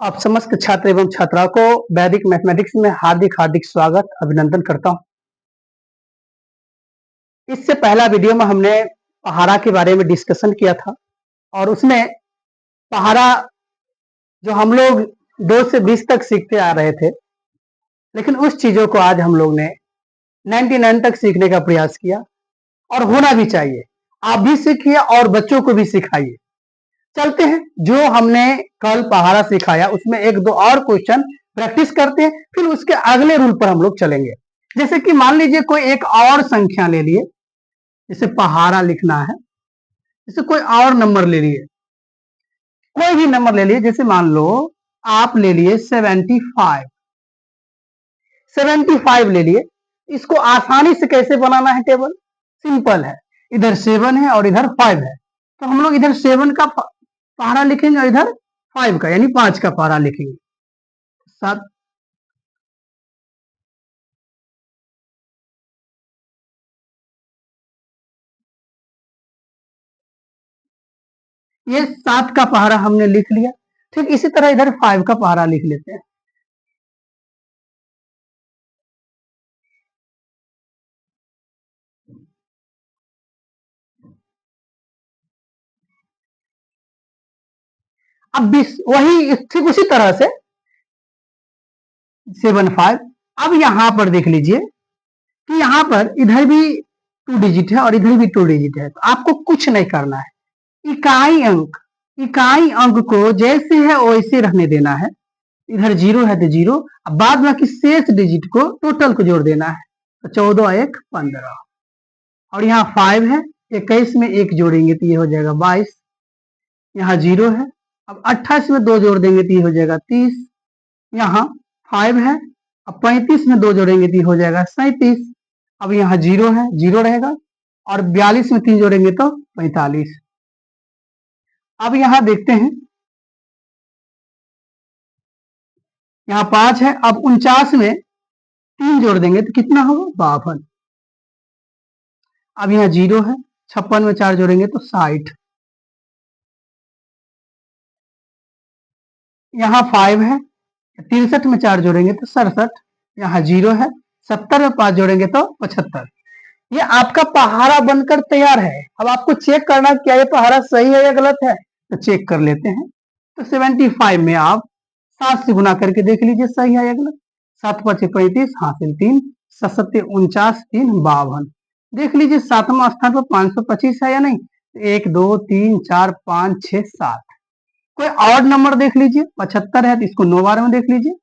आप समस्त छात्र एवं छात्राओं को वैदिक मैथमेटिक्स में हार्दिक हार्दिक स्वागत अभिनंदन करता हूं। इससे पहला वीडियो में हमने पहाड़ा के बारे में डिस्कशन किया था और उसमें पहाड़ा जो हम लोग 2 से 20 तक सीखते आ रहे थे, लेकिन उस चीजों को आज हम लोग ने 99 तक सीखने का प्रयास किया और होना भी चाहिए। आप भी सीखिए और बच्चों को भी सिखाइए। चलते हैं, जो हमने कल पहाड़ा सिखाया उसमें 1-2 और क्वेश्चन प्रैक्टिस करते हैं, फिर उसके अगले रूल पर हम लोग चलेंगे। जैसे कि मान लीजिए कोई एक और संख्या ले लिए, जैसे पहाड़ा लिखना है, जैसे कोई और नंबर ले लिए, कोई भी नंबर ले लिए, जैसे मान लो आप ले लिए 75 ले लिए। इसको आसानी से कैसे बनाना है टेबल? सिंपल है, इधर 7 है और इधर 5 है, तो हम लोग इधर 7 का पहाड़ा लिखेंगे और इधर 5 का यानी 5 का पहाड़ा लिखेंगे। 7 ये 7 का पहाड़ा हमने लिख लिया। ठीक इसी तरह इधर 5 का पहाड़ा लिख लेते हैं। अब 20 वही ठीक उसी तरह से 75। अब यहां पर देख लीजिए कि यहां पर इधर भी 2 डिजिट है और इधर भी 2 डिजिट है, तो आपको कुछ नहीं करना है। इकाई अंक को जैसे है वैसे रहने देना है। इधर 0 है तो 0, अब बाद बाकी शेष डिजिट को टोटल को जोड़ देना है, तो 14 1 15। और यहाँ 5 है, 21 में 1 जोड़ेंगे तो ये हो जाएगा 22। यहाँ 0 है, अब 28 में 2 जोड़ देंगे तो ये हो जाएगा 30। यहाँ 5 है, अब 35 में 2 जोड़ेंगे तो ये हो जाएगा 37। अब यहाँ 0 है, 0 रहेगा, और 42 में 3 जोड़ेंगे तो 45। अब यहाँ देखते हैं, यहाँ 5 है, अब 49 में 3 जोड़ देंगे तो कितना होगा? 52। अब यहाँ 0 है, 56 में 4 जोड़ेंगे तो 60। यहाँ 5 है, 63 में 4 जोड़ेंगे तो 67। यहाँ 0 है, 70 में 5 जोड़ेंगे तो 75। ये आपका पहाड़ा बनकर तैयार है। अब आपको चेक करना क्या ये पहाड़ा सही है या गलत है, तो चेक कर लेते हैं। तो 75 में आप 7 से गुना करके देख लीजिए सही है या गलत। 7 5 35 हासिल 3, 7 7 49 3 52। देख लीजिए 7वां स्थान पर 525 है या नहीं। 1 2 3 4 5 6 7। कोई और नंबर देख लीजिए, 75 है तो इसको 9 बार में देख लीजिए।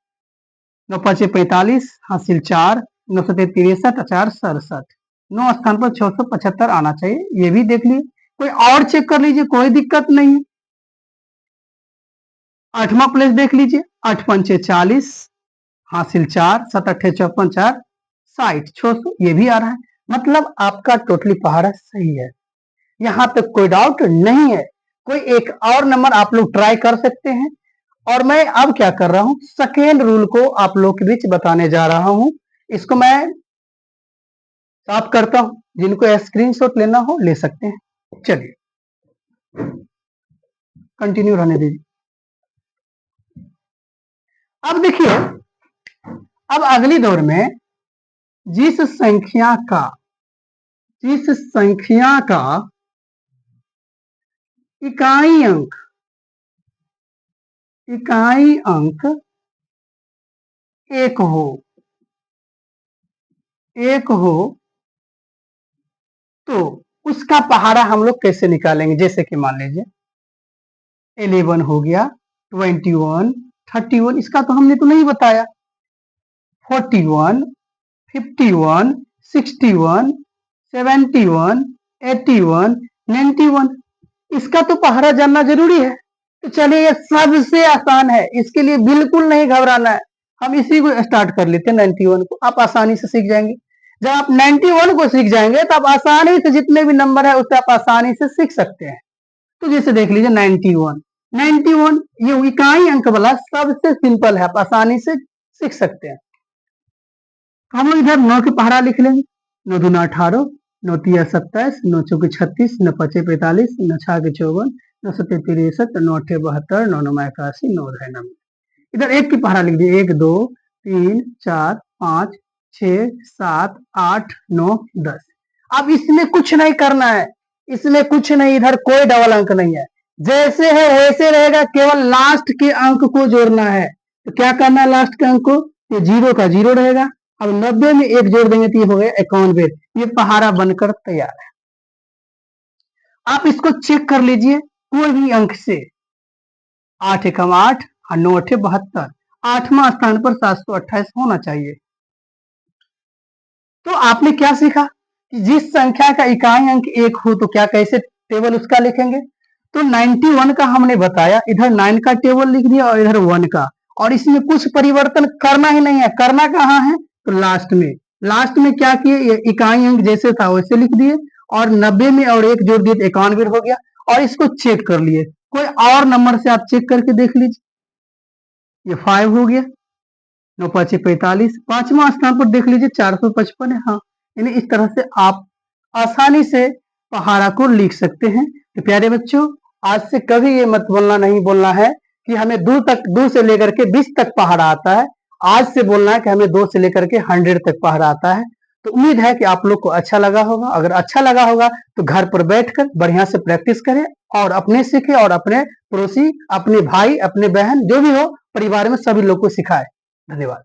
9 5 45 हासिल 4, 9 7 63 4 67। 9 स्थान पर 675 आना चाहिए, ये भी देख लीजिए। कोई और चेक कर लीजिए, कोई दिक्कत नहीं है। 8वां प्लेस देख लीजिए, 8 5 40 हासिल 4, 7 8 54 4 60 600, ये भी आ रहा है। मतलब आपका टोटली पहाड़ा सही है, यहाँ तक कोई डाउट नहीं है। कोई एक और नंबर आप लोग ट्राई कर सकते हैं। और मैं अब क्या कर रहा हूं, सेकेंड रूल को आप लोग के बीच बताने जा रहा हूं। इसको मैं साफ करता हूं, जिनको स्क्रीनशॉट लेना हो ले सकते हैं। चलिए कंटिन्यू रहने दीजिए। अब देखिए, अब अगली दौर में जिस संख्या का इकाई अंक एक हो तो उसका पहाड़ा हम लोग कैसे निकालेंगे? जैसे कि मान लीजिए 11 हो गया, 21 31, इसका तो हमने तो नहीं बताया। 41 51 61 71 81 91, इसका तो पहाड़ा जानना जरूरी है। तो चलिए ये सबसे आसान है, इसके लिए बिल्कुल नहीं घबराना है। हम इसी को स्टार्ट कर लेते हैं, 91 को। आप आसानी से सीख जाएंगे। जब आप 91 को सीख जाएंगे तो आप आसानी से जितने भी नंबर है उससे आप आसानी से सीख सकते हैं। तो जैसे देख लीजिए 91 ये इकाई अंक वाला सबसे सिंपल है, आप आसानी से सीख सकते हैं। हम लोग इधर 9 के पहाड़ा लिख लेंगे। 9 दूना 18, 9 तिया 27, 9 चौके 36, 9 पचे 45, 9 छाके 54, 9 सत्ते 63, 9 अट्ठे 72, 9 नौ 81, 9 है 90। इधर 1 की पहाड़ा लिख दिए, 1 2 3 4 5 6 7 8 9 10। अब इसमें कुछ नहीं करना है, इसमें कुछ नहीं, इधर कोई डबल अंक नहीं है, जैसे है वैसे रहेगा, केवल लास्ट के अंक को जोड़ना है। तो क्या करना है लास्ट के अंक को, ये 0 का 0 रहेगा। अब 90 में 1 जोड़ देंगे तो ये हो गया 91। ये पहाड़ा बनकर तैयार है। आप इसको चेक कर लीजिए कोई भी अंक से, 8 एकम 8 और 9 8 72, 8वां स्थान पर 728 होना चाहिए। तो आपने क्या सीखा कि जिस संख्या का इकाई अंक 1 हो तो क्या कैसे टेबल उसका लिखेंगे। तो 91 का हमने बताया, इधर 9 का टेबल लिख दिया और इधर 1 का, और इसमें कुछ परिवर्तन करना ही नहीं है। करना कहाँ है, तो लास्ट में। लास्ट में क्या किए, ये इकाई अंक जैसे था वैसे लिख दिए, और 90 में और 1 जोड़ दिए तो 91 हो गया, और इसको चेक कर लिए। कोई और नंबर से आप चेक करके देख लीजिए, ये 5 हो गया, 9 5 45, 5वां स्थान पर देख लीजिए 455 है। हाँ, यानी इस तरह से आप आसानी से पहाड़ा को लिख सकते हैं। तो प्यारे बच्चों, आज से कभी ये मत बोलना, नहीं बोलना है कि हमें 2 से लेकर के 20 तक पहाड़ा आता है। आज से बोलना है कि हमें 2 से लेकर के 100 तक पहाड़ा आता है। तो उम्मीद है कि आप लोग को अच्छा लगा होगा। अगर अच्छा लगा होगा तो घर पर बैठकर बढ़िया से प्रैक्टिस करें और अपने सीखें, और अपने पड़ोसी, अपने भाई, अपने बहन, जो भी हो परिवार में, सभी लोग को सिखाएं। धन्यवाद।